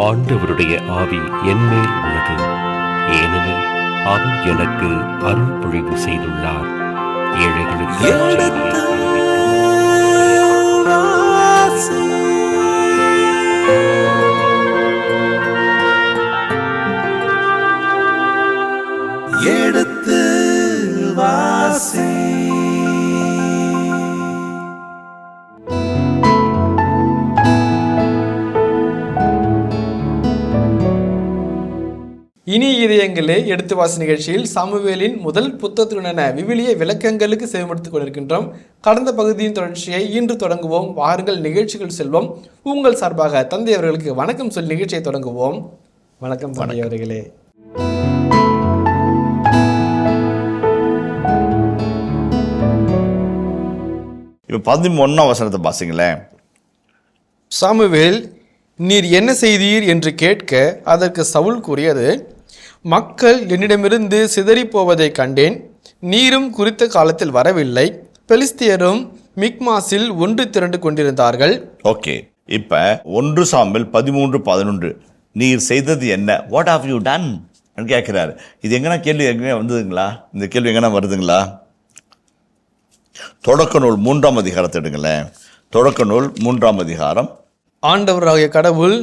ஆண்டவருடைய ஆவி என்மேல் உள்ளது, ஏனெனில் அவர் எனக்கு அருள் பொழிவு செய்துள்ளார். ஏழைகளுக்கு எடுத்து வாசி. இனி இதயங்களே எடுத்து வாசி நிகழ்ச்சியில் சாமுவேலின் முதல் புத்தகத்துடனான விவிலிய விளக்கங்களுக்கு செவிமடுத்துக் கொண்டிருக்கின்றோம். கடந்த பகுதியின் தொடர்ச்சியை இன்று தொடங்குவோம். வாருங்கள் நிகழ்ச்சிகள் செல்வோம். உங்கள் சார்பாக தந்தை அவர்களுக்கு வணக்கம் சொல்லி நிகழ்ச்சியை தொடங்குவோம். வணக்கம் தந்தை அவர்களே. இப்போ 11ஆம் வசனத்தை பாசிங்களேன். சாமுவேல், நீர் என்ன செய்தீர் என்று கேட்க அதற்கு சவுல் கூறியது, மக்கள் என்னிடமிருந்து சிதறி போவதை கண்டேன். நீரும் குறித்த காலத்தில் வரவில்லை. பெலிஸ்தியரும் மிக்மாஸில் ஒன்று திரண்டு கொண்டிருந்தார்கள். ஓகே, இப்போ 1 சாமுவேல் 13:11 நீர் செய்தது என்ன, வாட் ஹவ் யூ டன் கேட்குறாரு. இது எங்கன்னா கேள்வி எங்கே வந்ததுங்களா? இந்த கேள்வி எங்கன்னா வருதுங்களா? தொடக்க நூல் 3ஆம் அதிகாரத்தை எடுங்களேன். தொடக்க நூல் 3ஆம் அதிகாரம். ஆண்டவராகிய கடவுள்,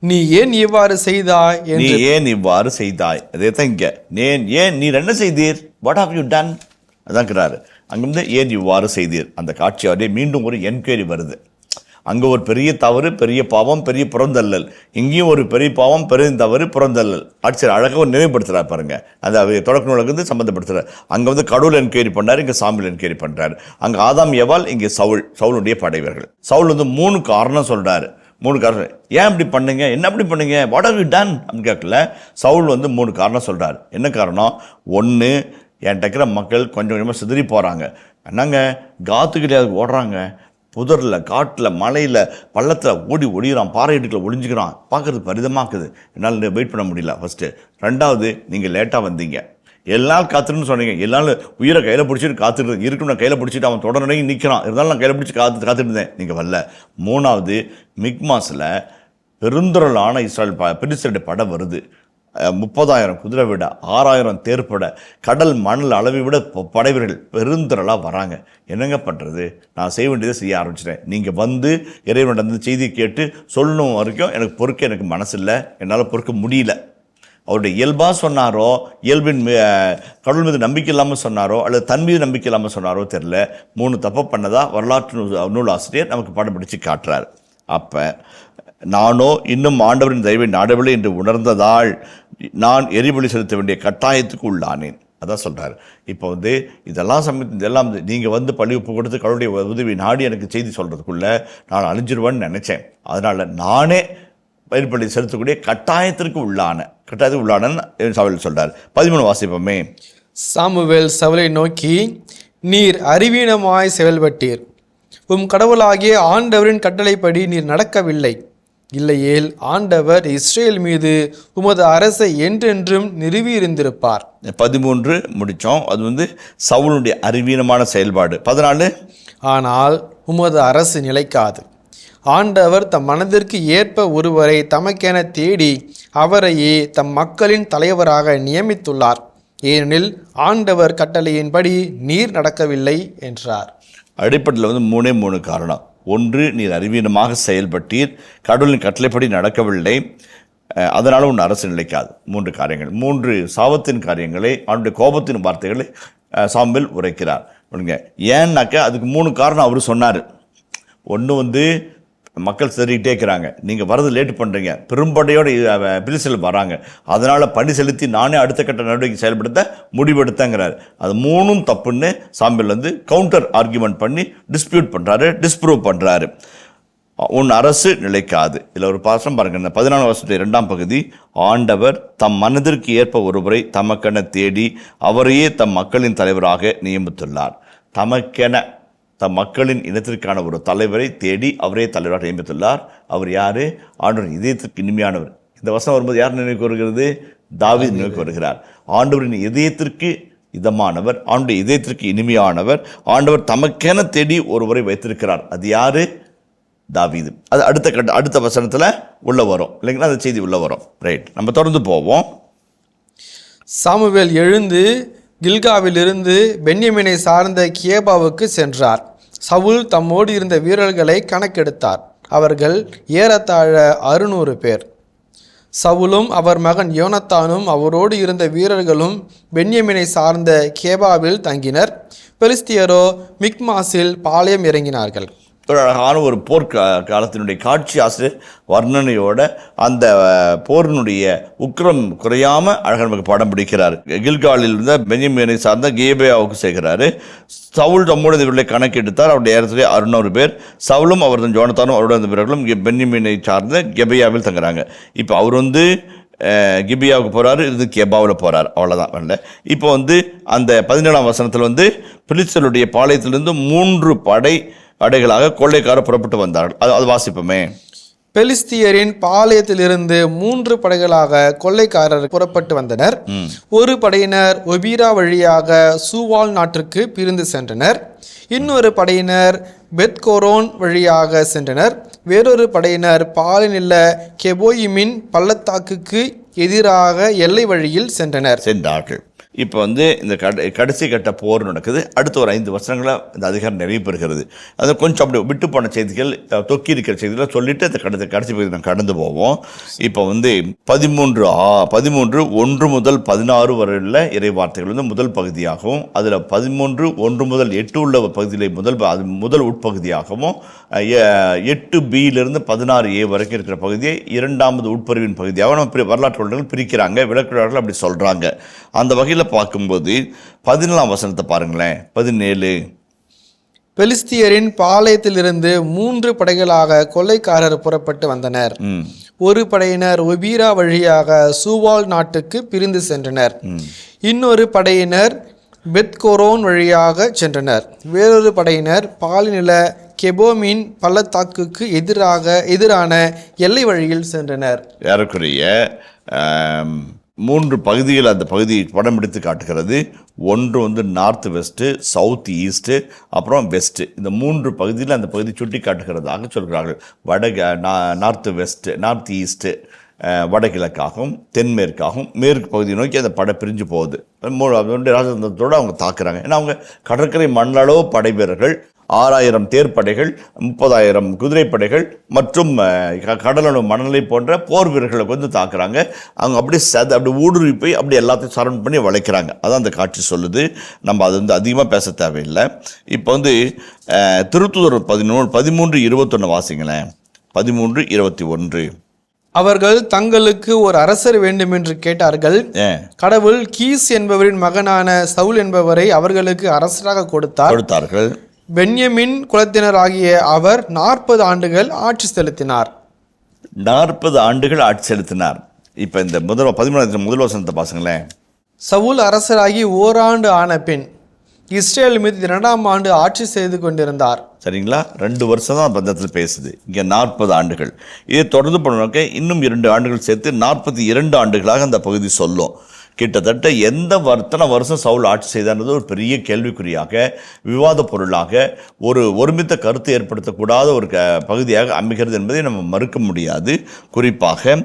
நீ ஏன் இவ்வாறு செய்தாய், நீ ஏன் இவ்வாறு செய்தாய், அதே தான் இங்க. ஏன் நீர் என்ன செய்தீர், வாட் ஹவ் யூ டன் அதான்ங்கிறாரு. அங்கிருந்து ஏன் இவ்வாறு செய்தீர் அந்த காட்சியாலே மீண்டும் ஒரு என்கொயரி வருது. அங்கே ஒரு பெரிய தவறு, பெரிய பாவம், பெரிய புறந்தள்ளல். இங்கேயும் ஒரு பெரிய பாவம், பெரிய தவறு, புறந்தள்ளல். ஆட்சியர் அழகாக நினைவுபடுத்துகிறார் பாருங்க. அந்த தொடக்க நூலுக்கு வந்து சம்மந்தப்படுத்துகிறார். அங்கே வந்து கடவுள் என்கொயரி பண்ணார், இங்கே சாமுவேல் என்கொயரி பண்ணுறாரு. அங்கே ஆதாம் ஏவாள், இங்கே சவுளுடைய படைவர்கள். சவுல் வந்து 3 காரணம் சொல்கிறாரு. 3 காரணம். ஏன் இப்படி பண்ணுங்க, என்ன அப்படி பண்ணுங்க, வாட் ஹவ் யூ டன் அப்படின்னு கேட்கல. சவுல் வந்து 3 காரணம் சொல்கிறார். என்ன காரணம்? 1, என்கிட்ட இருக்கிற மக்கள் கொஞ்சம் கொஞ்சமாக சிதறி போகிறாங்க. என்னங்க காத்து கிடையாது, ஓடுறாங்க. புதரில், காட்டில், மலையில், பள்ளத்தில் ஓடி ஒடிகிறான், பாறை இடுக்கில் ஒளிஞ்சிக்கிறான். பார்க்குறது பரிதமாக்குது. என்னால் வெயிட் பண்ண முடியல. ஃபஸ்ட்டு. 2வது, நீங்கள் லேட்டாக வந்தீங்க. எல்லாம் காத்துருன்னு சொன்னீங்க. எல்லாரும் உயிரை கையில் பிடிச்சிட்டு காத்துட்டு இருக்கும். நான் கையில் பிடிச்சிட்டு அவன் தொடர்ந்து நிற்கிறான். இருந்தாலும் நான் கையில் பிடிச்சி காத்துட்டு இருந்தேன். நீங்கள் வரல. 3வது, மிக்மாஸில் பெருந்திரளான இஸ்ரேல் பெலிஸ்தருடைய படை வருது. 30,000 குதிரை விட, 6,000 தேர்ப்பட, கடல் மணல் அளவை விட படைவர்கள் பெருந்திரளாக வராங்க. என்னங்க பண்ணுறது? நான் செய்ய வேண்டியதை செய்ய ஆரம்பிச்சிட்டேன். நீங்கள் வந்து இறைவனிடம் அந்த செய்தியை கேட்டு சொல்லணும் வரைக்கும் எனக்கு பொறுக்க எனக்கு மனசு இல்லை, என்னால் பொறுக்க முடியல. அவருடைய இயல்பாக சொன்னாரோ, இயல்பின் கடவுள் மீது நம்பிக்கை இல்லாமல் சொன்னாரோ, அல்லது தன் மீது நம்பிக்கை இல்லாமல் சொன்னாரோ தெரில. 3 தப்பு பண்ணதா வரலாற்று நூலாசிரியர் நமக்கு படம் பிடிச்சி காட்டுறார். அப்போ நானோ இன்னும் ஆண்டவரின் தயவை நாடவில்லை என்று உணர்ந்ததால் நான் எரிபலி செலுத்த வேண்டிய கட்டாயத்துக்கு உள்ளானேன். அதான் சொல்கிறார். இப்போ வந்து இதெல்லாம் நீங்கள் வந்து பழி உப்பு கொடுத்து கடவுளுடைய உதவி நாடி எனக்கு செய்தி சொல்கிறதுக்குள்ளே நான் அழிஞ்சிருவேன்னு நினச்சேன். அதனால் நானே எரிபலி செலுத்தக்கூடிய கட்டாயத்திற்கு உள்ளானன்னு சவுல் சொல்கிறார். 13 வாசிப்போமே. சாமுவேல் சவுலை நோக்கி, நீர் அறிவீனமாய் செயல்பட்டீர். உம் கடவுளாகிய ஆண்டவரின் கட்டளைப்படி நீர் நடக்கவில்லை. இல்லையேல் ஆண்டவர் இஸ்ரேல் மீது உமது அரசை என்றென்றும் நிறுவியிருந்திருப்பார். 13 முடித்தோம். அது வந்து சவுலுடைய அறிவீனமான செயல்பாடு. 14, ஆனால் உமது அரசு நிலைக்காது. ஆண்டவர் தம் மனதிற்கு ஏற்ப ஒருவரை தமக்கென தேடி அவரையே தம் மக்களின் தலைவராக நியமித்துள்ளார். ஏனெனில் ஆண்டவர் கட்டளையின்படி நீர் நடக்கவில்லை என்றார். அடிப்படையில் வந்து 3 காரணம். 1, நீர் அறிவீனமாக செயல்பட்டீர், கடவுளின் கட்டளைப்படி நடக்கவில்லை, அதனால் உன் அரசு நிலைக்காது. 3 காரியங்கள். 3 சாபத்தின் காரியங்களை, அவனுடைய கோபத்தின் வார்த்தைகளை சாமுவேல் உரைக்கிறார். ஏன்னாக்க அதுக்கு 3 காரணம் அவர் சொன்னார். 1 வந்து மக்கள் சிதறிக்கிட்டே இருக்கிறாங்க, நீங்கள் வரது லேட்டு பண்ணுறீங்க, பெரும்படையோடு பெலிஸ்தர்கள் வராங்க, அதனால் பணி செலுத்தி நானே அடுத்த கட்ட நடவடிக்கை செயல்படுத்த முடிவெடுத்தங்கிறார். அது 3 தப்புன்னு சாமுவேல் வந்து கவுண்டர் ஆர்கியூமெண்ட் பண்ணி டிஸ்ப்ரூவ் பண்ணுறாரு. உன் அரசு நிலைக்காது. இதில் ஒரு பாசம் பாருங்க. இந்த 14 வருஷத்துடைய 2ஆம் பகுதி. ஆண்டவர் தம் மனதிற்கு ஏற்ப ஒருவரை தமக்கென தேடி அவரையே தம் மக்களின் தலைவராக நியமித்துள்ளார். தமக்கென தம் மக்களின் இனத்திற்கான ஒரு தலைவரை தேடி அவரே தலைவராக நியமித்துள்ளார். அவர் யார்? ஆண்டவரின் இதயத்திற்கு இனிமையானவர். இந்த வசனம் வரும்போது யார் நினைவுக்கு வருகிறது? தாவீது நினைவுக்கு வருகிறார். ஆண்டவரின் இதயத்திற்கு இதமானவர், ஆண்டுடைய இதயத்திற்கு இனிமையானவர், ஆண்டவர் தமக்கென தேடி ஒருவரை வைத்திருக்கிறார். அது யாரு? தாவீது. அது அடுத்த வசனத்தில் உள்ள வரும் இல்லைங்களா, அந்த செய்தி உள்ள வரும். ரைட், நம்ம தொடர்ந்து போவோம். சாமுவேல் எழுந்து கில்காவிலிருந்து பென்யமீனை சார்ந்த கியேபாவுக்கு சென்றார். சவுல் தம்மோடு இருந்த வீரர்களை கணக்கெடுத்தார். அவர்கள் ஏறத்தாழ 600 பேர். சவுலும் அவர் மகன் யோனத்தானும் அவரோடு இருந்த வீரர்களும் பென்யமீனை சார்ந்த கேபாவில் தங்கினர். பெலிஸ்தியரோ மிக்மாஸில் பாளையம் இறங்கினார்கள். ஒரு அழகான ஒரு காலத்தினுடைய காட்சி ஆசிரியர் வர்ணனையோட அந்த போரினுடைய உக்கிரம் குறையாம அழகாக நமக்கு படம் பிடிக்கிறார். கில்காலில் இருந்த பென்யமீனை சார்ந்த கேபாவுக்கு சேர்க்கிறாரு. சவுல் தம்மோடு இவர்களை கணக்கெடுத்தார். அவருடைய ஏறத்திலே 600 பேர். சவுலும் அவரது யோனத்தானும் அவரோட இருந்த வீரர்களும் பென்யமீனை சார்ந்த கெபையாவில் தங்குறாங்க. இப்போ அவர் கிபியாவுக்கு போகிறாரு, இது கெபாவில் போகிறார், அவ்வளோதான் வரல. இப்போ அந்த 17ஆம் வசனத்தில் பிலிஸ்தருடைய பாளையத்திலிருந்து 3 படைகளாக கொள்ளைக்காரர் புறப்பட்டு வந்தார்கள். அது வாசிப்போமே. பெலிஸ்தியரின் பாளையத்திலிருந்து 3 படைகளாக கொள்ளைக்காரர் புறப்பட்டு வந்தனர். ஒரு படையினர் ஒபீரா வழியாக சூவால் நாட்டிற்கு பிரிந்து சென்றனர். இன்னொரு படையினர் பெத்கோரோன் வழியாக சென்றனர். வேறொரு படையினர் பாலினில்ல கெபோயிமின் பள்ளத்தாக்குக்கு எதிராக எல்லை வழியில் சென்றார்கள். இப்போ இந்த கடைசி கட்ட போர் நடக்குது. அடுத்த ஒரு 5 வருஷங்களில் இந்த அதிகாரம் நிறைவு பெறுகிறது. அது கொஞ்சம் அப்படி விட்டு போன செய்திகள், தொக்கி இருக்கிற செய்திகளை சொல்லிட்டு அந்த கடைசி பகுதி நான் கடந்து போவோம். இப்போ 13:1 முதல் 16 வரையுள்ள இறை வார்த்தைகள் முதல் பகுதியாகவும், அதில் 13:1 முதல் 8 உள்ள பகுதியில் முதல் உட்பகுதியாகவும், 8b 16a வரைக்கும் இருக்கிற பகுதியை 2வது உட்பிரிவின் பகுதியாக நம்ம வரலாற்று பிரிக்கிறாங்க, விளக்குறார்கள், அப்படி சொல்கிறாங்க. அந்த வகையில் பார்க்கும்போது 14ஆம் வசனத்தை பாருங்களேன். 17 பெலிஸ்தியரின் பாளையத்திலிருந்து 3 படைகளாக கொள்ளைக்காரர் புறப்பட்டு வந்தனர். ஒரு படையினர் ஒபீரா வழியாக சூவால் நாட்டுக்கு பிரிந்து சென்றனர். இன்னொரு படையினர் பெத்கோரோன் வழியாக சென்றனர். வேறொரு படையினர் பாலினில கெபோமின் பள்ளத்தாக்குக்கு எதிரான எல்லை வழியில் சென்றனர். ஏறக்குறைய 3 பகுதிகள் அந்த பகுதியை படம் எடுத்து காட்டுகிறது. ஒன்று நார்த் வெஸ்ட்டு, சவுத் ஈஸ்ட்டு, அப்புறம் வெஸ்ட்டு. இந்த 3 பகுதியில் அந்த பகுதி சுட்டி காட்டுகிறதாக சொல்கிறார்கள். நார்த் வெஸ்ட்டு, நார்த் ஈஸ்ட்டு வடகிழக்காகவும் தென்மேற்காகவும் மேற்கு பகுதியை நோக்கி அந்த படை பிரிஞ்சு போகுது. ராஜதந்திரத்தோடு அவங்க தாக்குறாங்க. ஏன்னா அவங்க கடற்கரை மண்ணளவு படை வீரர்கள், 6000 தேர்ப்படைகள், 30,000 குதிரைப்படைகள் மற்றும் கடலணு மணலை போன்ற போர் வீரர்களை தாக்குறாங்க. அவங்க அப்படி ஊடுருவி போய் அப்படி எல்லாத்தையும் சரௌண்ட் பண்ணி வளைக்கிறாங்க. அதான் அந்த காட்சி சொல்லுது. நம்ம அது அதிகமாக பேச தேவையில்லை. இப்போ திருத்தூதர் 13:21 வாசிங்களேன். 13:21 அவர்கள் தங்களுக்கு ஒரு அரசர் வேண்டும் என்று கேட்டார்கள். கடவுள் கீஸ் என்பவரின் மகனான சவுல் என்பவரை அவர்களுக்கு அரசராக கொடுத்தார்கள். பென்யமின் குலத்தினராகிய அவர் 40 ஆண்டுகள் ஆட்சி செலுத்தினார். 40 ஆண்டுகள் ஆட்சி செலுத்தினார். இப்போ இந்த 13 முதல் வசனத்தை பாருங்களேன். சவுல் அரசராகி ஓராண்டு ஆன பின் இஸ்ரேல் மீது 2ஆம் ஆண்டு ஆட்சி செய்து கொண்டிருந்தார். சரிங்களா? 2 வருஷம் தான் பந்தத்தில் பேசுது. இங்கே 40 ஆண்டுகள். இதை தொடர்ந்து பண்ண இன்னும் 2 ஆண்டுகள் சேர்த்து 42 ஆண்டுகளாக அந்த பகுதி சொல்லும். கிட்டத்தட்ட எத்தனை வருஷம் சவுல் ஆட்சி செய்தார்ன்றது ஒரு பெரிய கேள்விக்குறியாக, விவாத பொருளாக, ஒரு ஒருமித்த கருத்து ஏற்படுத்தக்கூடாத ஒரு பகுதியாக அமைகிறது என்பதை நம்ம மறுக்க முடியாது. குறிப்பாக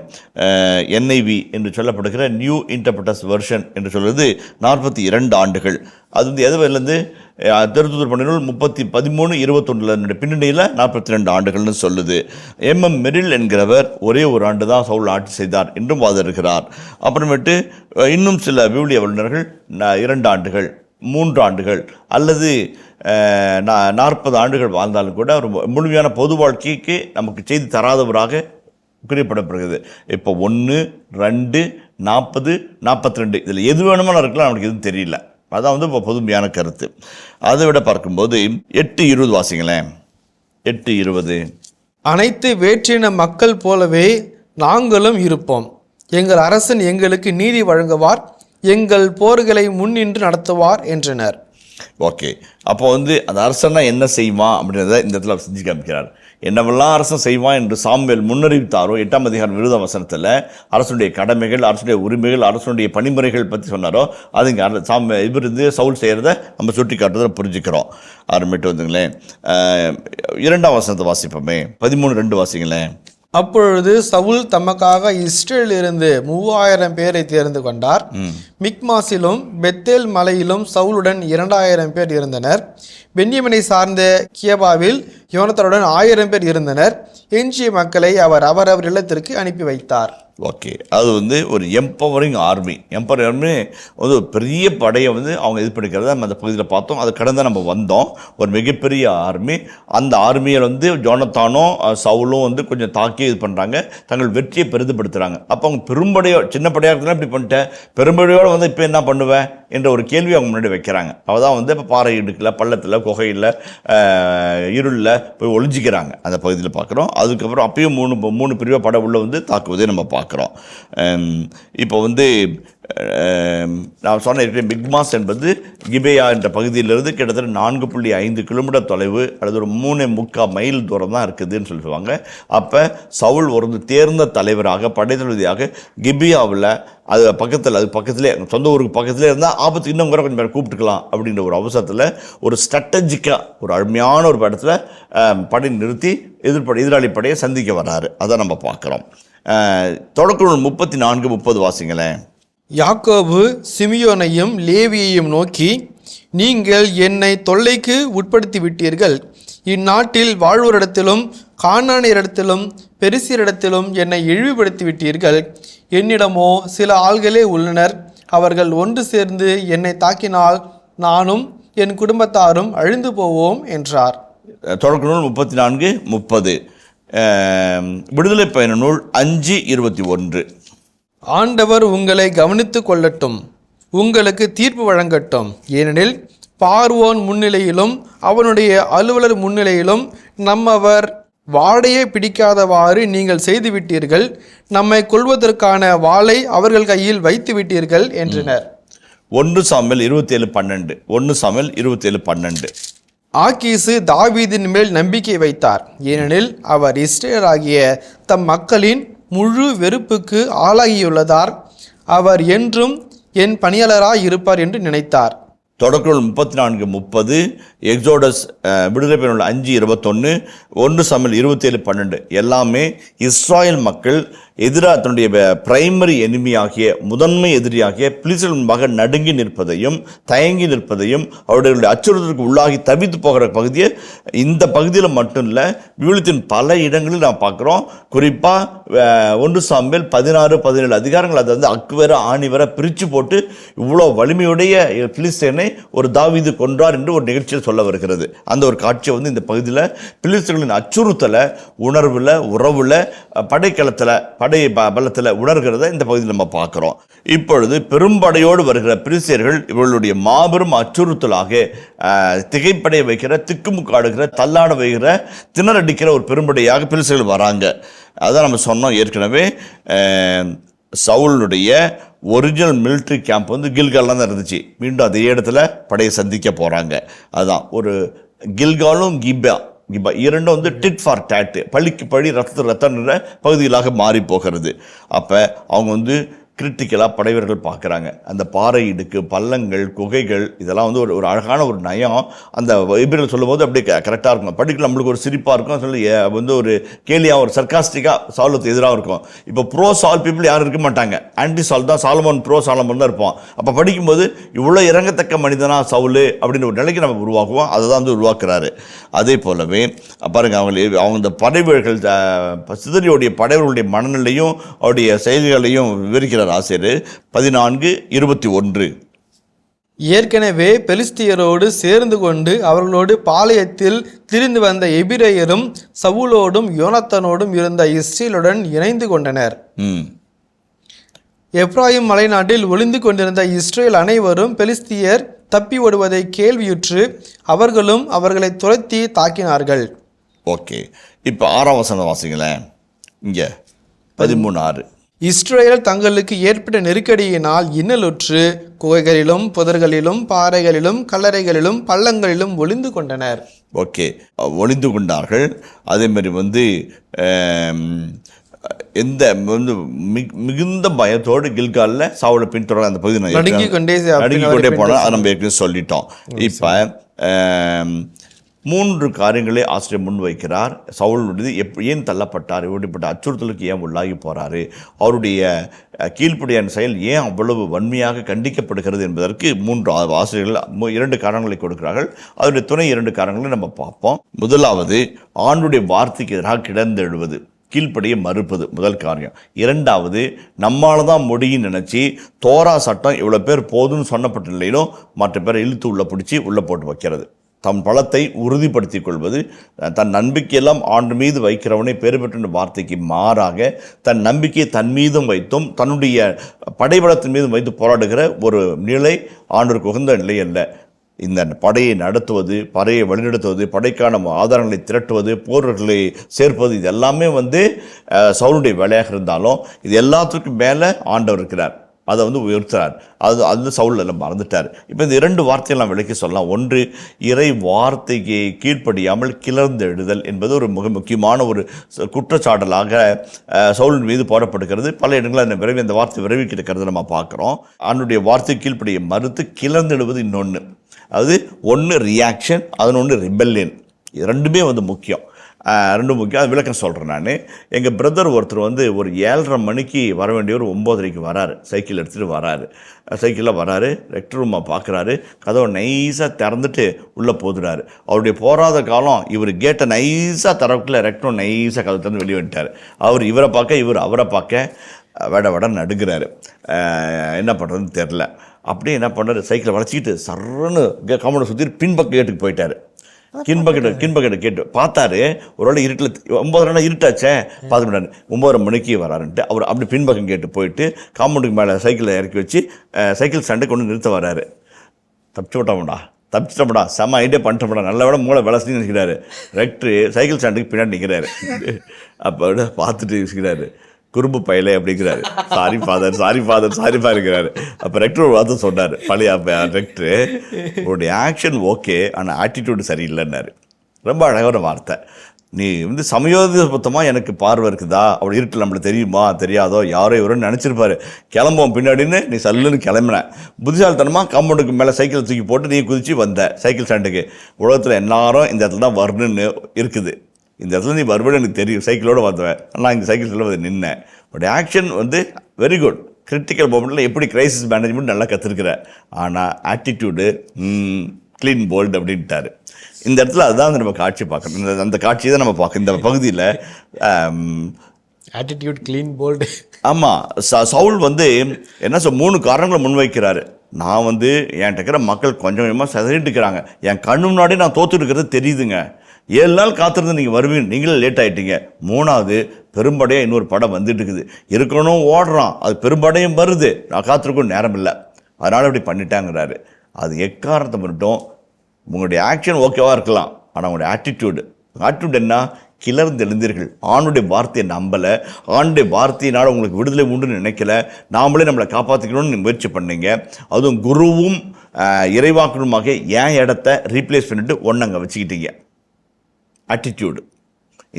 NIV என்று சொல்லப்படுகிற நியூ இன்டர்பிரட்டர்ஸ் வெர்ஷன் என்று சொல்வது 42 ஆண்டுகள். அது எதுவிலேருந்து திருத்தூதர் பணிநூல் 13:21 பின்னணியில் 42 ஆண்டுகள்னு சொல்லுது. MM மெரில் என்கிறவர் ஒரே ஒரு ஆண்டு தான் சவுல் ஆட்சி செய்தார் என்றும் வாதிடுகிறார். அப்புறமேட்டு இன்னும் சில விவிலிய வல்லுநர்கள் 2 ஆண்டுகள், 3 ஆண்டுகள் அல்லது 40 ஆண்டுகள் வாழ்ந்தாலும் கூட ஒரு முழுமையான பொது வாழ்க்கைக்கு நமக்கு செய்தி தராதவராக குறிப்பிடப்படுகிறது. இப்போ 1, 2, 40, 42 இதில் எது வேணுமானு இருக்கலாம், நமக்கு எதுவும் தெரியல. அதான் இப்போ பொதுமையான கருத்து. அதை விட பார்க்கும்போது 8:20 வாசிங்களேன். 8:20 அனைத்து வேற்றின மக்கள் போலவே நாங்களும் இருப்போம். எங்கள் அரசன் எங்களுக்கு நீதி வழங்குவார், எங்கள் போர்களை முன்னின்று நடத்துவார் என்றனர். ஓகே, அப்போ அந்த அரசனா என்ன செய்யுமா அப்படின்றத இந்த இடத்துல செஞ்சு காமிக்கிறார். என்னவெல்லாம் அரசன் செய்வான் என்று சாமுவேல் முன்னறிவித்தாரோ 8ஆம் அதிகாரம் 20ஆம் வசனத்தில் அரசனுடைய கடமைகள், அரசனுடைய உரிமைகள், அரசனுடைய பணிமுறைகள் பற்றி சொன்னாரோ அது இங்கே இவர் சவுல் செய்கிறத நம்ம சுட்டி காட்டுறதை புரிஞ்சுக்கிறோம். ஆரம்பிட்டு வந்துங்களேன். 2ஆம் வசனத்தை வாசிப்போமே, 13:2 வாசிங்களேன். அப்பொழுது சவுல் தமக்காக இஸ்ரேலிலிருந்து 3000 பேரை தேர்ந்து கொண்டார். மிக்மாசிலும் பெத்தேல் மலையிலும் சவுலுடன் 2000 பேர் இருந்தனர். பென்யமினை சார்ந்த கியபாவில் யோனத்தானுடன் 1000 பேர் இருந்தனர். எஞ்சிய மக்களை அவர் அவரவர் இல்லத்திற்கு அனுப்பி வைத்தார். ஓகே, அது ஒரு எம்பவரிங் ஆர்மி. எம்பவரிங் ஒரு பெரிய படையை அவங்க இது பண்ணிக்கிறத நம்ம அந்த பகுதியில் பார்த்தோம். அது கடந்த நம்ம வந்தோம். ஒரு மிகப்பெரிய ஆர்மி. அந்த ஆர்மியில் ஜோனத்தானும் சவுலும் கொஞ்சம் தாக்கி இது பண்ணுறாங்க, தங்கள் வெற்றியை பெரிதுபடுத்துகிறாங்க. அப்போ அவங்க பெரும்படையோ சின்ன படையாக இருந்தாலும் இப்படி பண்ணிட்டேன், பெரும்படையோடு இப்போ என்ன பண்ணுவேன் என்ற ஒரு கேள்வி அவங்க முன்னாடி வைக்கிறாங்க. அவள் தான் இப்போ பாறை இடுக்கில், பள்ளத்தில், குகையில், இருளில் போய் ஒளிஞ்சிக்கிறாங்க. அந்த பகுதியில் பார்க்குறோம். அதுக்கப்புறம் அப்பயும் மூணு பிரிவாக படை உள்ள தாக்குவதே நம்ம பார்க்குறோம். இப்போ நான் சொன்ன மிக்மாஸ் என்பது கிபேயா என்ற பகுதியிலிருந்து கிட்டத்தட்ட 4.5 கிலோமீட்டர் தொலைவு அல்லது ஒரு 3.25 மைல் தூரம் தான் இருக்குதுன்னு சொல்லுவாங்க. அப்போ சவுல் ஒரு தேர்ந்த தலைவராக, படைத்தளபதியாக கிபியாவில் அது பக்கத்திலே சொந்த ஊருக்கு பக்கத்திலே இருந்தால் ஆபத்து இன்னும் கொஞ்சம் பேர் கூப்பிட்டுக்கலாம் அப்படின்ற ஒரு அவசரத்தில் ஒரு ஸ்ட்ராட்டஜிக்காக ஒரு அருமையான ஒரு இடத்துல படை நிறுத்தி எதிராளி படையை சந்திக்க வர்றாரு. அதை நம்ம பார்க்குறோம். தொடக்க நூல் 34:30 வாசிங்களேன். யாக்கோபு சிமியோனையும் லேவியையும் நோக்கி, நீங்கள் என்னை தொல்லைக்கு உட்படுத்தி விட்டீர்கள். இந்நாட்டில் வாழ்வோரிடத்திலும் கானானியரிடத்திலும் பெரிசியரிடத்திலும் என்னை இழிவுபடுத்தி விட்டீர்கள். என்னிடமோ சில ஆள்களே உள்ளனர். அவர்கள் ஒன்று சேர்ந்து என்னை தாக்கினால் நானும் என் குடும்பத்தாரும் அழிந்து போவோம் என்றார். தொடக்க நூல் 34:30. விடுதலை பயண நூல் 5:21. ஆண்டவர் உங்களை கவனித்து கொள்ளட்டும், உங்களுக்கு தீர்ப்பு வழங்கட்டும். ஏனெனில் பார்வோன் முன்னிலையிலும் அவனுடைய அலுவலர் முன்னிலையிலும் நம்மவர் வாடையே பிடிக்காதவாறு நீங்கள் செய்துவிட்டீர்கள். நம்மை கொல்வதற்கான வாளை அவர்கள் கையில் வைத்து விட்டீர்கள் என்றனர். 1 சாமுவேல் 27:12. 1 சாமுவேல் 27:12. ஆக்கீசு தாவீதின் மேல் நம்பிக்கை வைத்தார். ஏனெனில் அவர் இஸ்ரேலராகிய தம் மக்களின் முழு வெறுப்புக்கு ஆளாகியுள்ளதார். அவர் என்றும் என் பணியாளராய் இருப்பார் என்று நினைத்தார். தொடக்க நூல் 34:30. எக்ஸோடஸ் விடுதலை பயண நூல் 5:21. 1 சாமுவேல் 27:12. எல்லாமே இஸ்ராயல் மக்கள் எதிராக தன்னுடைய பிரைமரி எனிமியாகிய முதன்மை எதிரியாகிய பிலிஸ்தீன் முன்பாக நடுங்கி நிற்பதையும் தயங்கி நிற்பதையும் அவர்களுடைய அச்சுறுத்தலுக்கு உள்ளாகி தவித்து போகிற பகுதியை இந்த பகுதியில் மட்டும் இல்லை, விவிலியத்தின் பல இடங்களில் நாம் பார்க்குறோம். குறிப்பாக 1 சாமுவேல் 16-17 அதிகாரங்கள் அதை அக்குவர ஆணிவர பிரித்து போட்டு இவ்வளோ வலிமையுடைய பிலிஸ்தீனை ஒரு தாவீது கொன்றார் என்று ஒரு நிகழ்ச்சியில் சொல்ல வருகிறது. அந்த ஒரு காட்சியை இந்த பகுதியில் பிலிஸ்தீன்களின் அச்சுறுத்தலை உணர்வில், உறவில், படைக்களத்தில், படை பலத்தில் உணர்கிறத இந்த பகுதியில் நம்ம பார்க்குறோம். இப்பொழுது பெரும்படையோடு வருகிற பிலிஸ்தியர்கள் இவர்களுடைய மாபெரும் அச்சுறுத்தலாக திகைப்படைய வைக்கிற, திக்குமுக்காடுகிற, தள்ளாட வைக்கிற, திணறடிக்கிற ஒரு பெரும்படையாக பிலிஸ்தியர்கள் வராங்க. அதான் நம்ம சொன்னோம் ஏற்கனவே. சவுலுடைய ஒரிஜினல் மிலிட்ரி கேம்ப் கில்கால்லாம் தான் இருந்துச்சு. மீண்டும் அதே இடத்துல படையை சந்திக்க போகிறாங்க. அதுதான் ஒரு கில்காலும் கிபா இரண்டும் டிட் ஃபார் டேட்டு, பழிக்கு பழி, ரத்தன்ற பகுதிகளாக மாறி போகிறது. அப்போ அவங்க கிரிட்டிக்கலாக படைவர்கள் பார்க்குறாங்க. அந்த பாறை இடுக்கு, பள்ளங்கள், குகைகள், இதெல்லாம் ஒரு அழகான ஒரு நயம். அந்த எபிரேயர்கள் சொல்லும்போது அப்படியே கரெக்டாக இருக்கும். படிக்கல நம்மளுக்கு ஒரு சிரிப்பாக இருக்கும், சொல்லி ஒரு கேலியாக, ஒரு சர்க்காஸ்டிக்காக சால்வுக்கு எதிராக இருக்கும். இப்போ ப்ரோ சால் பீப்புள் யாரும் இருக்க மாட்டாங்க. ஆன்டி சால் தான், சாலமோன் ப்ரோ சாலமோன் தான் இருப்போம். அப்போ படிக்கும்போது இவ்வளோ இறங்கத்தக்க மனிதனா சவுல் அப்படின்ற ஒரு நிலைக்கு நம்ம உருவாக்குவோம். அதை தான் உருவாக்குறாரு. அதே போலவே பாருங்கள், அவங்க இந்த படைவர்கள் சிதறியோடைய படைவர்களுடைய மனநிலையும் அவருடைய செயல்களையும் விவரிக்கிறார் ஆசிரியர். 14:21. ஏற்கனவே பெலிஸ்தியரோடு சேர்ந்து கொண்டு அவர்களோடு பாளையத்தில் திரிந்து வந்த எபிரேயரும் சவுலோடும் யோனத்தானோடும் இருந்த இஸ்ரேலுடன் இணைந்து கொண்டனர். எப்ராயிம் மலைநாட்டில் ஒளிந்து கொண்டிருந்த இஸ்ரேல் அனைவரும் பெலிஸ்தியர் தப்பி ஓடுவதை கேள்வியுற்று அவர்களும் அவர்களை துரத்தி தாக்கினார்கள். ஓகே, இப்போ 6ஆம் வசனம் வாசிங்களேன். இங்கே 13:6. இஸ்ரேல் தங்களுக்கு ஏற்பட்ட நெருக்கடியினால் இன்னலுற்று குகைகளிலும் புதர்களிலும் பாறைகளிலும் கல்லறைகளிலும் பள்ளங்களிலும் ஒளிந்து கொண்டனர். ஓகே, ஒளிந்து கொண்டார்கள். அதேமாதிரி எந்த மிகுந்த பயத்தோடு கில்காலில் சாவுல பின்தொடர அந்த பகுதி நடுங்கி கொண்டே போனால் அதை நம்ம ஏற்கனவே சொல்லிட்டோம். இப்போ 3 காரியங்களை ஆசிரியர் முன்வைக்கிறார். சவுல் ஏன் தள்ளப்பட்டார், இப்படிப்பட்ட அச்சுறுத்தலுக்கு ஏன் உள்ளாகி போகிறாரு, அவருடைய கீழ்ப்படியான செயல் ஏன் அவ்வளவு வன்மையாக கண்டிக்கப்படுகிறது என்பதற்கு 3 ஆசிரியர்கள் 2 காரணங்களை கொடுக்கிறார்கள். அதனுடைய துணை 2 காரணங்களை நம்ம பார்ப்போம். முதலாவது, ஆண்டுடைய வார்த்தைக்கு எதிராக கிடந்தெழுவது, கீழ்ப்படியை மறுப்பது முதல் காரியம். 2வது, நம்மால் தான் முடியும்னு நினச்சி தோரா சட்டம் இவ்வளோ பேர் போதும்னு சொன்னப்பட்ட நிலையிலும் மற்ற பேரை இழுத்து உள்ளே பிடிச்சி உள்ளே போட்டு வைக்கிறது. தம் பலத்தை உறுதிப்படுத்திக் கொள்வது, தன் நம்பிக்கையெல்லாம் ஆண்டு மீது வைக்கிறவனை பெரு பெற்ற வார்த்தைக்கு மாறாக தன் நம்பிக்கையை தன் மீதும் வைத்தும் தன்னுடைய படைபலத்தின் மீதும் வைத்து போராடுகிற ஒரு நிலை ஆண்டவருக்கு உகந்த நிலை அல்ல. இந்த படையை நடத்துவது, படையை வழிநடத்துவது, படைக்கான ஆதாரங்களை திரட்டுவது, போர்களை சேர்ப்பது, இது எல்லாமே சவுலுடைய வேலையாக இருந்தாலும் இது எல்லாத்துக்கும் மேலே ஆண்டவர் இருக்கிறார். அதை உயர்த்துறார். அது சவுல் எல்லாம் மறந்துட்டார். இப்போ இந்த 2 வார்த்தையெல்லாம் விளக்கி சொல்லலாம். ஒன்று, இறை வார்த்தைக்கு கீழ்ப்படியாமல் கிளர்ந்தெழுதல் என்பது ஒரு மிக முக்கியமான ஒரு குற்றச்சாட்டலாக சவுலின் மீது போடப்படுகிறது. பல இடங்களில் விரைவி அந்த வார்த்தை விரைவி கிடக்கிறது நம்ம பார்க்குறோம். அவனுடைய வார்த்தை கீழ்ப்படியை மறுத்து கிளர்ந்தெழுவது இன்னொன்று. அது ஒன்று ரியாக்ஷன், அதனொன்று ரிபெல்லியன். இது 2மே முக்கியம். 2 முக்கியம். அது விளக்கம் சொல்கிறேன் நான். எங்கள் பிரதர் ஒருத்தர் ஒரு 7:30 மணிக்கு வர வேண்டியவர் 9:30க்கு வராரு. சைக்கிள் எடுத்துகிட்டு வராரு. சைக்கிளில் வராரு. ரெக்டர் ரூமை பார்க்குறாரு. கதவை நைஸாக திறந்துட்டு உள்ளே போதுறாரு. அவருடைய போராத காலம் இவர் கேட்டை நைஸாக திறக்குள்ள ரெக்டரும் நைஸாக கதவை திறந்து வெளியே வந்துட்டார். அவர் இவரை பார்க்க, இவர் அவரை பார்க்க வட நடுங்கிறாரு. என்ன பண்ணுறதுன்னு தெரில. அப்படியே என்ன பண்ணுறாரு, சைக்கிளை வளைச்சிக்கிட்டு சர்றன்னு கம்பெனி சுற்றி பின்பக்க கேட்டுக்கு போயிட்டார். கின்பக்கிட்ட கேட்டு பார்த்தாரு. ஒரு வேளை இருட்டில் 9:30 இருட்டாச்சே பார்த்துட்டாரு. 9:30 மணிக்கு வராருன்ட்டு அவர் அப்படி பின்பக்கம் கேட்டு போயிட்டு காம்பவுண்டுக்கு மேலே சைக்கிளை இறக்கி வச்சு சைக்கிள் ஸ்டாண்டை கொண்டு நிறுத்த வராரு. தப்பிச்சிட்டோம்டா செம்ம ஐடியா பண்ணிட்டோம்டா, நல்ல விட மூளை வேலை செஞ்சு நிற்கிறாரு. ரெக்டரு சைக்கிள் ஸ்டாண்டுக்கு பின்னாடி நிற்கிறாரு. அப்போ பார்த்துட்டு இருக்கிறாரு. குறும்பு பயலே அப்படிங்கிறாரு. சாரி ஃபாதர் இருக்கிறாரு. அப்போ ரெக்டர் ஒரு வார்த்தை சொன்னார். பழைய ரெக்டரு, உங்களுடைய ஆக்ஷன் ஓகே, ஆனால் ஆட்டிடியூடு சரியில்லைன்னாரு. ரொம்ப அழகான வார்த்தை. நீ சமயோதிதமாக எனக்கு பார்வை இருக்குதா, அப்படி இருட்டில் நம்மளுக்கு தெரியுமா தெரியாதோ, யாரோ இவரோன்னு நினச்சிருப்பாரு. கிளம்புவோம் பின்னாடின்னு நீ சல்லுன்னு கிளம்பினேன். புத்திசாலித்தனமாக காம்பவுண்டுக்கு மேலே சைக்கிளை தூக்கி போட்டு நீ குதிச்சு வந்த சைக்கிள் ஸ்டாண்டுக்கு. உலகத்தில் எல்லாரும் இந்த இடத்துல தான் வரணுன்னு இருக்குது. இந்த இடத்துல நீ வருவேன்னு எனக்கு தெரியும். சைக்கிளோடு வந்தேன். நான் இந்த சைக்கிள் சொல்ல நின்னேன். But action very good. Critical மூமெண்ட்டில் எப்படி கிரைசிஸ் மேனேஜ்மெண்ட் நல்லா கற்றுருக்குறேன். ஆனால் ஆட்டிடியூடு க்ளீன் போல்டு அப்படின்ட்டாரு. இந்த இடத்துல அதுதான் நம்ம காட்சி பார்க்கணும். அந்த காட்சியை தான் நம்ம பார்க்கணும் இந்த பகுதியில். Attitude clean bolt. ஆமாம், சவுல் என்ன 3 காரணங்களை முன்வைக்கிறாரு. நான் என்கிட்ட இருக்கிற மக்கள் கொஞ்சம் கொஞ்சமாக சிதறிட்டு இருக்கிறாங்க. என் கண்ணு முன்னாடி நான் தோத்துட்டு இருக்கிறது தெரியுதுங்க. 7 நாள் காத்திருந்து நீங்கள் வருவீங்க, நீங்களே லேட் ஆகிட்டீங்க. 3வது, பெரும்படையாக இன்னொரு படம் வந்துட்டு இருக்குது. இருக்கணும் ஓடுறான், அது பெரும்படையும் வருது, நான் காத்திருக்கும் நேரம் இல்லை, அதனால் இப்படி பண்ணிட்டாங்கிறாரு. அது எக்காரணத்தை மட்டும் உங்களுடைய ஆக்ஷன் ஓகேவாக இருக்கலாம், ஆனால் உங்களுடைய ஆட்டிடியூட் என்ன? கிளர்ந்து எழுந்தீர்கள். ஆணுடைய வார்த்தையை நம்பலை, ஆணுடைய வார்த்தையினால் உங்களுக்கு விடுதலை உண்டுன்னு நினைக்கல, நாமளே நம்மளை காப்பாற்றிக்கணும்னு முயற்சி பண்ணீங்க. அதுவும் குருவும் இறைவாக்கணுமாக என் இடத்த ரீப்ளேஸ் பண்ணிவிட்டு ஒன்றங்க வச்சுக்கிட்டீங்க. ஆட்டிடியூடு.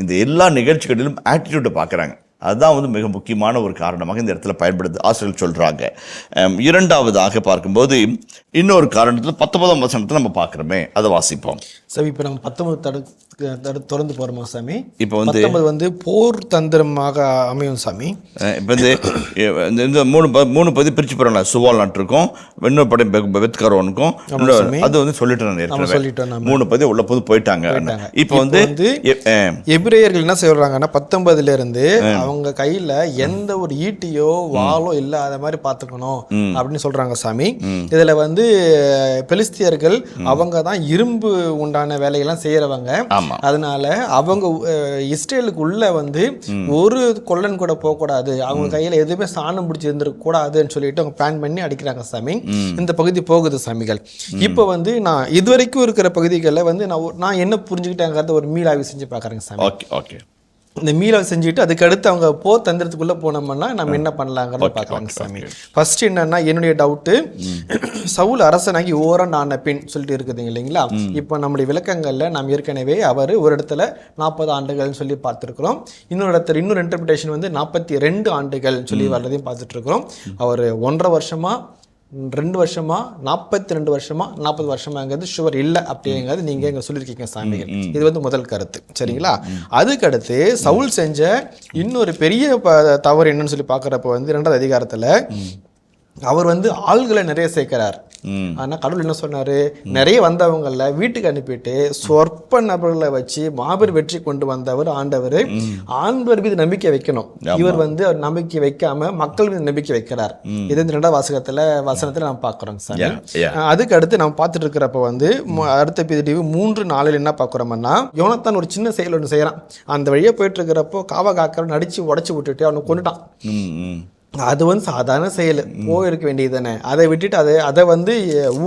இந்த எல்லா நிகழ்ச்சிகளிலும் ஆட்டிடியூடை பார்க்குறாங்க. அதுதான் மிக முக்கியமான ஒரு காரணமாக இந்த இடத்துல பயன்படுது ஆசிரியர்கள் சொல்கிறாங்க. 2வதாக பார்க்கும்போது இன்னொரு காரணத்தில் 19ஆம் வசனத்தில் நம்ம பார்க்குறோமே, அதை வாசிப்போம் சாமி. இப்போ நம்ம 19 தொடர்ந்து போகிறோமா சாமி? இப்போ 19 போர் தந்திரமாக அமையும் சாமி. இப்போ இந்த 3 பதி பிரித்து போகிறோம்ல. சுவால் நாட்டிற்கும் இன்னொரு படை வெத்காரோனுக்கும் அது சொல்லிட்டேன். 3 பதி உள்ள போது போயிட்டாங்க. இப்போ எபிரேயர்கள் என்ன சொல்கிறாங்கன்னா 19லேருந்து அவங்க கையில எந்த ஒரு ஈட்டியோ வாளோ இல்லாத மாதிரி பார்த்துக்கணும் அப்படின்னு சொல்றாங்க சாமி. இதுல பெலிஸ்தியர்கள் அவங்க தான் இரும்பு உண்டான வேலையெல்லாம் செய்யறவங்க. அதனால அவங்க இஸ்ரேலுக்கு உள்ள ஒரு கொல்லன் கூட போகக்கூடாது, அவங்க கையில எதுவுமே சாணம் பிடிச்சி இருந்திருக்க கூடாதுன்னு சொல்லிட்டு அவங்க பிளான் பண்ணி அடிக்கிறாங்க சாமி. இந்த பகுதி போகுது சாமிகள். இப்போ நான் இதுவரைக்கும் இருக்கிற பகுதிகளில் நான் என்ன புரிஞ்சுக்கிட்டேங்கிறத ஒரு மீளாய்வு செஞ்சு பார்க்குறேங்க சாமி. ஓகே. இந்த மீளை செஞ்சுட்டு அதுக்கு அடுத்து அவங்க போர் தந்திரத்துக்குள்ளே போனோம்னா நம்ம என்ன பண்ணலாங்கிறத பார்க்கலாங்க சாமி. ஃபர்ஸ்ட் என்னன்னா என்னுடைய டவுட்டு, சவுல் அரசனாகி ஓரன் ஆன பின் சொல்லிட்டு இருக்குதுங்க இல்லைங்களா. இப்போ நம்முடைய விளக்கங்களில் நாம் ஏற்கனவே அவர் ஒரு இடத்துல 40 ஆண்டுகள்னு சொல்லி பார்த்துருக்குறோம். இன்னொரு இடத்துல இன்னொரு இன்டர்பிரிட்டேஷன் வந்து 42 ஆண்டுகள் சொல்லி வர்றதையும் பார்த்துட்டு இருக்கிறோம். அவர் 1.5 வருஷமா 2 வருஷமா 42 வருஷமா 40 வருஷமாங்கிறது ஷுவர் இல்லை அப்படிங்கிறது நீங்கள் இங்கே சொல்லியிருக்கீங்க சாமிகள். இது வந்து முதல் கருத்து சரிங்களா. அதுக்கடுத்து சவுல் செஞ்ச இன்னொரு பெரிய தவறு என்னன்னு சொல்லி பார்க்குறப்ப வந்து 2வது அதிகாரத்தில் அவர் வந்து ஆள்களை நிறைய சேர்க்கிறார். ஆனால் கடவுள் என்ன சொன்னார், நிறைய வந்தவங்கள வீட்டுக்கு அனுப்பிட்டு சொற்ப நபர்களை வச்சு மாபெரும் வெற்றி கொண்டு வந்தவர் ஆண்டவர். ஆண்டவர் மீது நம்பிக்கை வைக்கணும். இவர் வந்து அவர் நம்பிக்கை வைக்காம மக்கள் மீது நம்பிக்கை வைக்கிறார். இது 2வது வசனத்தில் நம்ம பார்க்குறோம் சார். அதுக்கு அடுத்து நம்ம பார்த்துட்டு இருக்கிறப்ப வந்து அடுத்த பிரிவு 3:4 என்ன பார்க்குறோம்னா, யோனத்தான் ஒரு சின்ன செயல் ஒன்று செய்கிறான். அந்த வழியாக போயிட்டு இருக்கிறப்போ காவ காக்கரை நடிச்சு உடச்சி விட்டுட்டு அவனை கொண்டுட்டான். அது வந்து சாதாரண செயல், போயிருக்க வேண்டியது தானே. அதை விட்டுட்டு அதை வந்து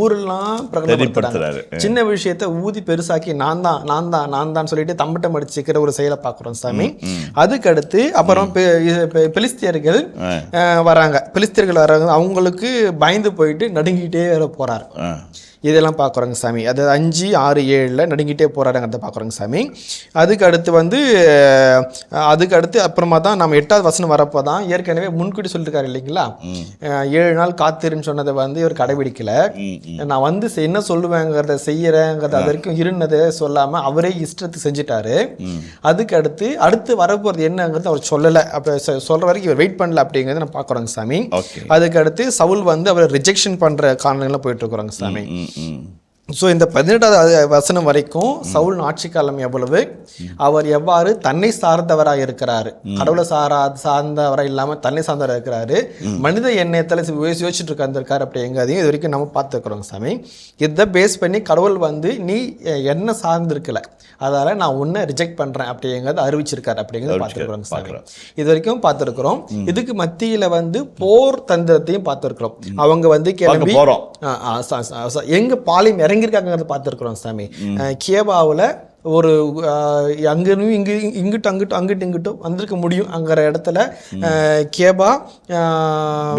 ஊரெல்லாம் பிரகடனப்படுத்துறாங்க. சின்ன விஷயத்த ஊதி பெருசாக்கி நான் தான் சொல்லிட்டு தம்பட்டம் அடிச்சுக்கிற ஒரு செயலை பார்க்குறோம் சாமி. அதுக்கு அடுத்து அப்புறம் பெலிஸ்தியர்கள் வராங்க. பெலிஸ்தியர்கள் வராங்க, அவங்களுக்கு பயந்து போயிட்டு நடுங்கிட்டே போறாரு. இதெல்லாம் பார்க்குறோங்க சாமி. அது 5, 6, 7 நடுங்கிட்டே போராடுங்கிறத பார்க்குறோங்க சாமி. அதுக்கு அடுத்து அப்புறமா தான் நம்ம 8வது வசனம் வரப்போ தான் ஏற்கனவே முன்கூட்டி சொல்லியிருக்காரு இல்லைங்களா. 7 நாள் காத்திருன்னு சொன்னதை வந்து இவர் கடைபிடிக்கல. நான் வந்து என்ன சொல்லுவேங்கிறத செய்யறேங்கிறத அது வரைக்கும் இருந்ததை சொல்லாமல் அவரே இஷ்டத்துக்கு செஞ்சுட்டாரு. அதுக்கு அடுத்து வரப்போகிறது என்னங்கிறது அவர் சொல்லலை. அப்போ சொல்கிற வரைக்கும் இவர் வெயிட் பண்ணல அப்படிங்கிறத நம்ம பார்க்குறோங்க சாமி. அதுக்கு அடுத்து சவுல் வந்து அவர் ரிஜெக்ஷன் பண்ணுற காரணங்கள்லாம் போயிட்டு இருக்கிறோங்க சாமி. ஸோ இந்த 18வது வசனம் வரைக்கும் சவுல் ஆட்சி காலம் எவ்வளவு, அவர் எவ்வாறு தன்னை சார்ந்தவராக இருக்கிறாரு, கடவுளை சார்ந்தவராக இல்லாமல் தன்னை சார்ந்தவராக இருக்கிறாரு, மனித எண்ணத்தில் யோசிச்சுட்டு இருக்காரு அப்படிங்கிறதையும் இது வரைக்கும் நம்ம பார்த்துக்கிறோம் சாமி. இதை பேஸ் பண்ணி கடவுள் வந்து நீ என்ன சார்ந்திருக்கல, அதால நான் உன்னை ரிஜெக்ட் பண்றேன் அப்படிங்கிறத அறிவிச்சிருக்காரு அப்படிங்கிறத பார்த்துருக்குறோம் சாமி. இது வரைக்கும் பார்த்துருக்குறோம். இதுக்கு மத்தியில வந்து போர் தந்திரத்தையும் பார்த்துருக்குறோம். அவங்க வந்து கிளம்பி எங்க பாளையம் இறங்கியிருக்காங்கிறத பார்த்துருக்குறோம் சாமி. கியபாவில் ஒரு அங்கிட்டும் வந்திருக்க முடியும் அங்கிற இடத்துல கேபா,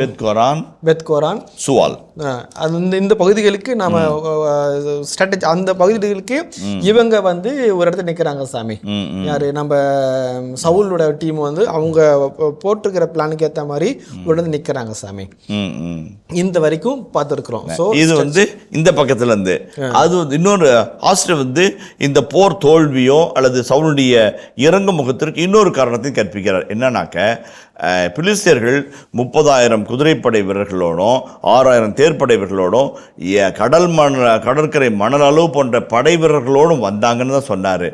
பெத்கோரான், சுவால், அது இந்த பகுதிகளுக்கு நம்ம ஸ்ட்ராட்டஜி, அந்த பகுதிகளுக்கு இவங்க வந்து ஒரு இடத்துல நிற்கிறாங்க சாமி. யாரு நம்ம சவுலோட டீம் வந்து அவங்க போட்டிருக்கிற பிளானுக்கு ஏற்ற மாதிரி ஒரு இடத்துல நிற்கிறாங்க சாமி. இந்த வரைக்கும் பார்த்துருக்குறோம். ஸோ இது வந்து இந்த பக்கத்துல இருந்து அது இன்னொரு ஆசிரியர் வந்து இந்த போர் தோல்வியோ அல்லது சவுலுடைய இறங்கு முகத்திற்கு இன்னொரு காரணத்தையும் கற்பிக்கிறார். என்னன்னாக்க பிலிஸ்தியர்கள் 30,000 குதிரைப்படை வீரர்களோடும் 6,000 தேர்ப்படை வீரர்களோடும் கடற்கரை மணல் அளவு போன்ற படை வீரர்களோடும் வந்தாங்கன்னு தான் சொன்னார்.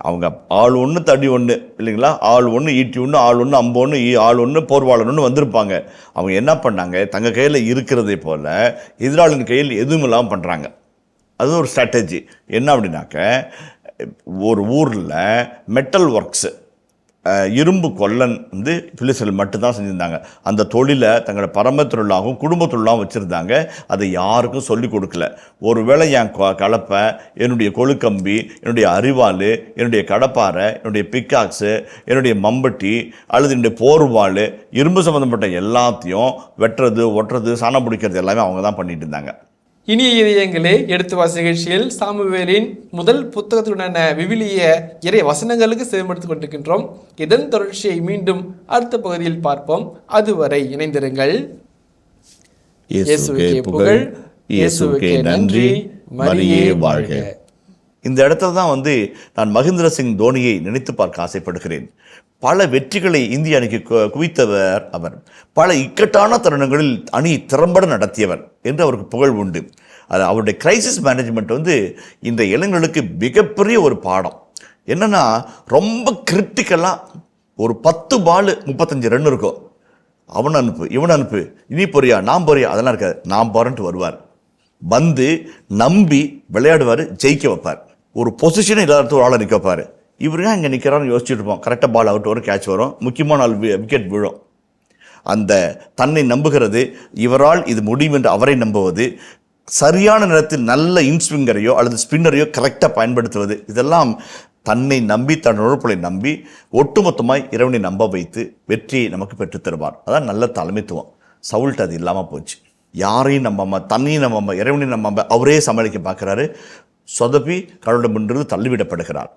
அவங்க ஆள் 1 தடி 1 இல்லைங்களா, ஆள் 1 ஈட்டி 1, ஆள் 1 அம்பு 1, ஆள் 1 போர்வாளன் 1 வந்திருப்பாங்க. அவங்க என்ன பண்ணாங்க, தங்க கையில் இருக்கிறதே போல எதிராளின் கையில் எதுவும் இல்லாமல் பண்ணுறாங்க. அது ஒரு ஸ்ட்ராட்டஜி. என்ன அப்படின்னாக்க, ஒரு ஊரில் மெட்டல் ஒர்க்ஸு, இரும்பு கொல்லன் வந்து பிலிஸ்தீனர்கள் மட்டும்தான் செஞ்சுருந்தாங்க. அந்த தொழிலை தங்களோட பரம தொழிலாகவும் குடும்ப தொழிலாகவும் வச்சுருந்தாங்க. அதை யாருக்கும் சொல்லிக் கொடுக்கல. ஒருவேளை என் கலப்பை, என்னுடைய கொழுக்கம்பி, என்னுடைய அரிவாள், என்னுடைய கடப்பாறை, என்னுடைய பிக்காக்ஸு, என்னுடைய மம்பட்டி அல்லது என்னுடைய போர்வாள், இரும்பு சம்மந்தப்பட்ட எல்லாத்தையும் வெட்டுறது, ஒட்டுறது, சாணம் பிடிக்கிறது எல்லாமே அவங்க தான் பண்ணிட்டு இருந்தாங்க. இனிய இதயங்களே, எடுத்து வாசி நிகழ்ச்சியில் சாமுவேலின் முதல் புத்தகத்துடனான விவிலிய இறை வசனங்களுக்கு செவிமடுத்துக் கொண்டிருக்கின்றோம். இதன் தொடர்ச்சியை மீண்டும் அடுத்த பகுதியில் பார்ப்போம். அதுவரை இணைந்திருங்கள். இயேசுவுக்கே புகழ், இயேசுவுக்கே நன்றி, மரியே வாழ்க. இந்த இடத்துல தான் வந்து நான் மகேந்திர சிங் தோனியை நினைத்து பார்க்க ஆசைப்படுகிறேன். பல வெற்றிகளை இந்திய அணிக்கு குவித்தவர் அவர். பல இக்கட்டான தருணங்களில் அணி திறம்பட நடத்தியவர் என்று அவருக்கு புகழ் உண்டு. அது அவருடைய கிரைசிஸ் மேனேஜ்மெண்ட் வந்து இந்த இளைஞர்களுக்கு மிகப்பெரிய ஒரு பாடம். என்னன்னா, ரொம்ப கிரிட்டிக்கலாக ஒரு 10 பால் 35 ரன் இருக்கும். அவன் அனுப்பு, இவன் அனுப்பு, இனி போறியா, நான் போறியா, அதெல்லாம் இருக்காது. நான் போறேன்ட்டு வருவார். வந்து நம்பி விளையாடுவார், ஜெயிக்க வைப்பார். ஒரு பொசிஷனை இல்லாத ஒரு ஆளை நிற்க வைப்பார். இவருங்க இங்கே நிற்கிறான்னு யோசிச்சுட்டு இருப்போம். கரெக்டாக பால் அவுட் வரும், கேட்ச் வரும், முக்கியமான விக்கெட் விழும். அந்த தன்னை நம்புகிறது, இவரால் இது முடியும் என்று அவரை நம்புவது, சரியான நேரத்தில் நல்ல இன்ஸ்விங்கரையோ அல்லது ஸ்பின்னரையோ கரெக்டாக பயன்படுத்துவது, இதெல்லாம் தன்னை நம்பி தன் உழைப்புகளை நம்பி ஒட்டுமொத்தமாய் இறைவனை நம்ப வைத்து வெற்றியை நமக்கு பெற்றுத் தருவார். அதான் நல்ல தலைமைத்துவம். சவுல்ட்டு அது இல்லாமல் போச்சு. யாரையும் நம்பாம, தன்னையும் நம்பாம, இறைவனையும் நம்பாம அவரே சமாளிக்க பார்க்குறாரு. சொதப்பி கடவுளை முன்னிருந்து தள்ளிவிடப்படுகிறார்.